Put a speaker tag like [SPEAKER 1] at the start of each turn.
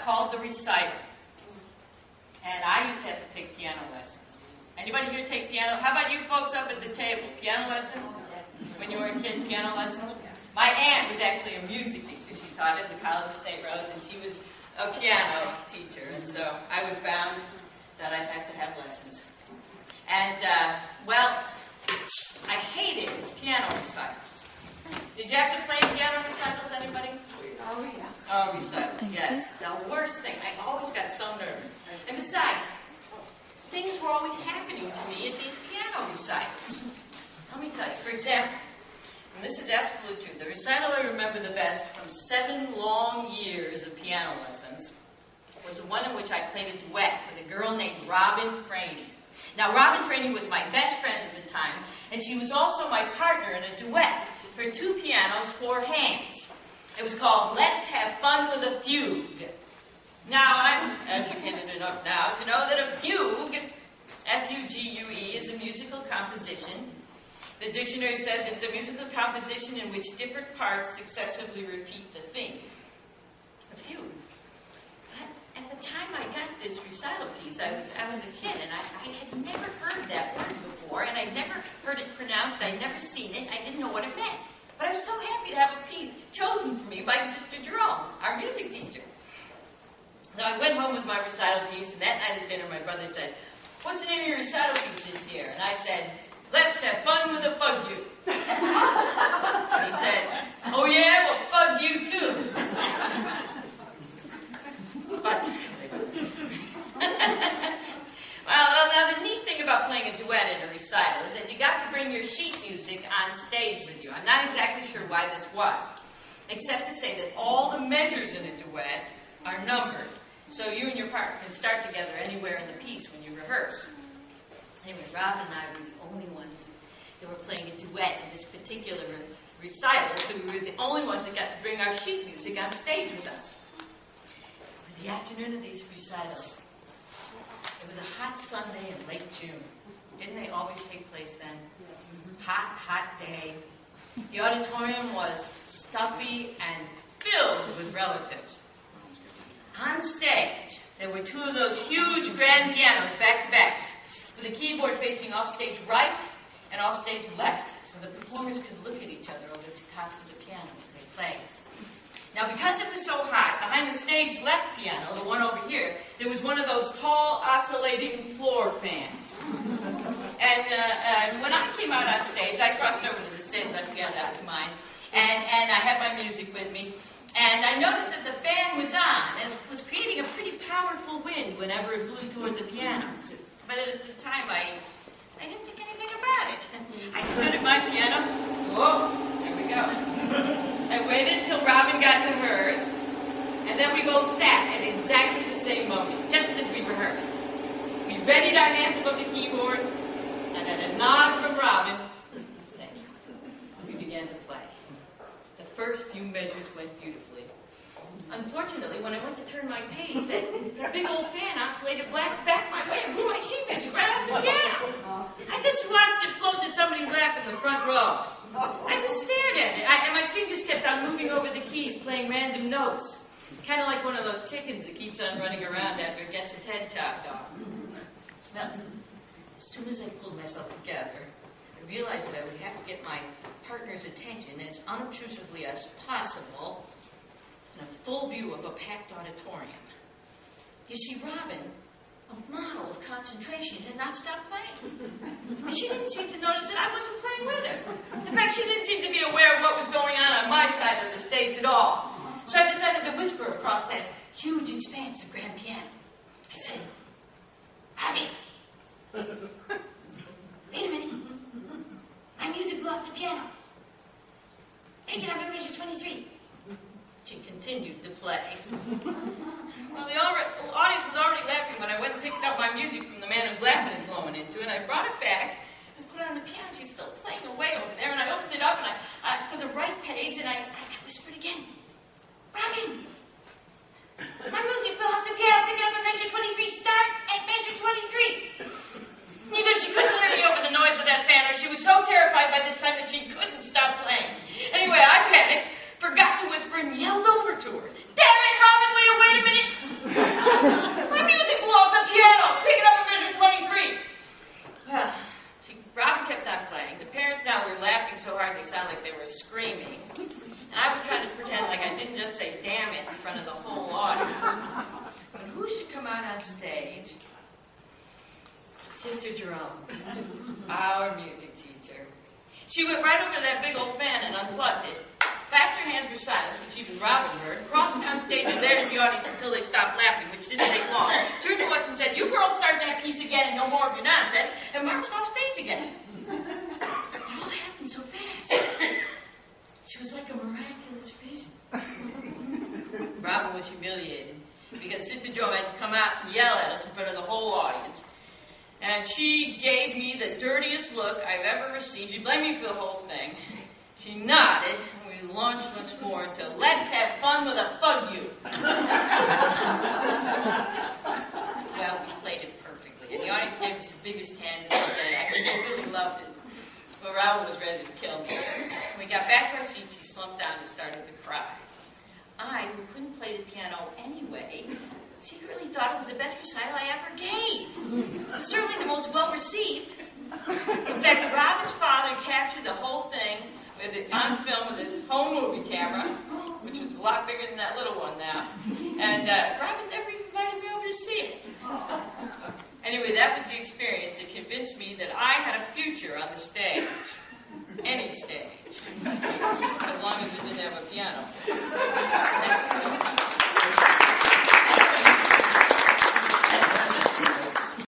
[SPEAKER 1] called the recital. And I used to have to take piano lessons. Anybody here take piano? How about you folks up at the table? Piano lessons? When you were a kid, piano lessons? My aunt was actually a music teacher. She taught at the College of St. Rose, and she was a piano teacher. And so I was bound that I'd have to have lessons. And, well, I hated piano recitals. Did you have to play piano recitals, anybody?
[SPEAKER 2] Oh, yeah.
[SPEAKER 1] Oh, recitals, yes. The worst thing. I always got so nervous. And besides, things were always happening to me at these piano recitals. Let me tell you, for example, and this is absolute truth, the recital I remember the best from 7 long years of piano lessons was the one in which I played a duet with a girl named Robin Franey. Now, Robin Franey was my best friend at the time, and she was also my partner in a duet for 2 pianos, 4 hands. It was called Let's Have Fun with a Fugue. Now, I'm educated enough now to know that a fugue, F-U-G-U-E, is a musical composition. The dictionary says it's a musical composition in which different parts successively repeat the theme. A fugue. But at the time I got this recital piece, I was a kid, and I had never heard that word before, and I'd never heard it pronounced, I'd never seen it, I didn't know what it meant. But I was so happy to have a piece chosen for me by Sister Jerome, our music teacher. So I went home with my recital piece, and that night at dinner my brother said, "What's the name of your recital piece this year?" And I said, "Let's have fun with a fug you." And he said, "Oh yeah, well fug you too." But, well, now the neat thing about playing a duet in a recital is that you got to bring your sheet music on stage with you. I'm not exactly sure why this was, except to say that all the measures in a duet are numbered, so you and your partner can start together anywhere in the piece when you rehearse. Anyway, Robin and I were the only ones that were playing a duet in this particular recital, so we were the only ones that got to bring our sheet music on stage with us. It was the afternoon of these recitals. It was a hot Sunday in late June. Didn't they always take place then? Hot, hot day. The auditorium was stuffy and filled with relatives. On stage, there were 2 of those huge grand pianos back to back, with a keyboard facing off stage right and off stage left, so the performers could look at each other over the tops of the piano as they played. Now, because it was so hot, behind the stage left piano, the one over here, there was one of those tall, oscillating floor fans. And when I came out on stage, I crossed over to the stage left piano, that was mine, and I had my music with me. And I noticed that the fan was on, and it was creating a pretty powerful wind whenever it blew toward the piano. But at the time, I didn't think anything about it. I stood at my piano. Whoa, there we go. I waited until Robin got to hers, and then we both sat at exactly the same moment, just as we rehearsed. We readied our hands above the keyboard, and at a nod from Robin, we began to play. The first few measures went beautifully. Unfortunately, when I went to turn my page, that big old fan oscillated back my way and blew my sheet music right off the piano. I just watched it float to somebody's lap in the front row. I just stared at it, and my fingers kept on moving over the keys, playing random notes. Kind of like one of those chickens that keeps on running around after it gets its head chopped off. Now, as soon as I pulled myself together, I realized that I would have to get my partner's attention as unobtrusively as possible in a full view of a packed auditorium. You see, Robin, a model of concentration, had not stopped playing. And she didn't seem to notice that I wasn't playing with her. In fact, she didn't seem to be aware of what was going on my side of the stage at all. So I decided to whisper across that huge expanse of grand piano. I said, "Robin, wait a minute. My music blew off the piano. Pick it up in measure 23. She continued to play. Well, the audience was already laughing when I went and picked up my music from the man whose lap it was blowing into, and I brought it back and put it on the piano. She's still playing away over there, and I opened it up and I to the right page, and I whispered again, "Robin, my music blew off the piano. Pick it up in measure 23. Start at measure 23. Either she couldn't hear me over the noise of that fan, or she was so terrified by this time that she couldn't stop playing. Anyway, I panicked, forgot to whisper, and yelled over to her, "Damn it, Robin, will you wait on stage, Sister Jerome, our music teacher. She went right over to that big old fan and unplugged it, clapped her hands for silence, which even Robin heard, crossed down stage and there in the audience until they stopped laughing, which didn't take long, turned to us and said, "You girls start that piece again and no more of your nonsense," and marched off stage again. It all happened so fast. She was like a miraculous vision. Robin was humiliated because Sister Jerome had to come out and yell at us in front of the whole audience. And she gave me the dirtiest look I've ever received. She blamed me for the whole thing. She nodded, and we launched once more into "Let's have fun with a fug you." Well, we played it perfectly, and the audience gave us the biggest hand in the day. I really loved it. But Robin was ready to kill me. When we got back to our seats, she slumped down and started to cry. I, who couldn't play the piano anyway, secretly thought it was the best recital I ever gave. It was certainly the most well-received. In fact, Robin's father captured the whole thing on film with his home movie camera, which was a lot bigger than that little one now. And Robin never even invited me over to see it. Anyway, that was the experience that convinced me that I had a future on the stage.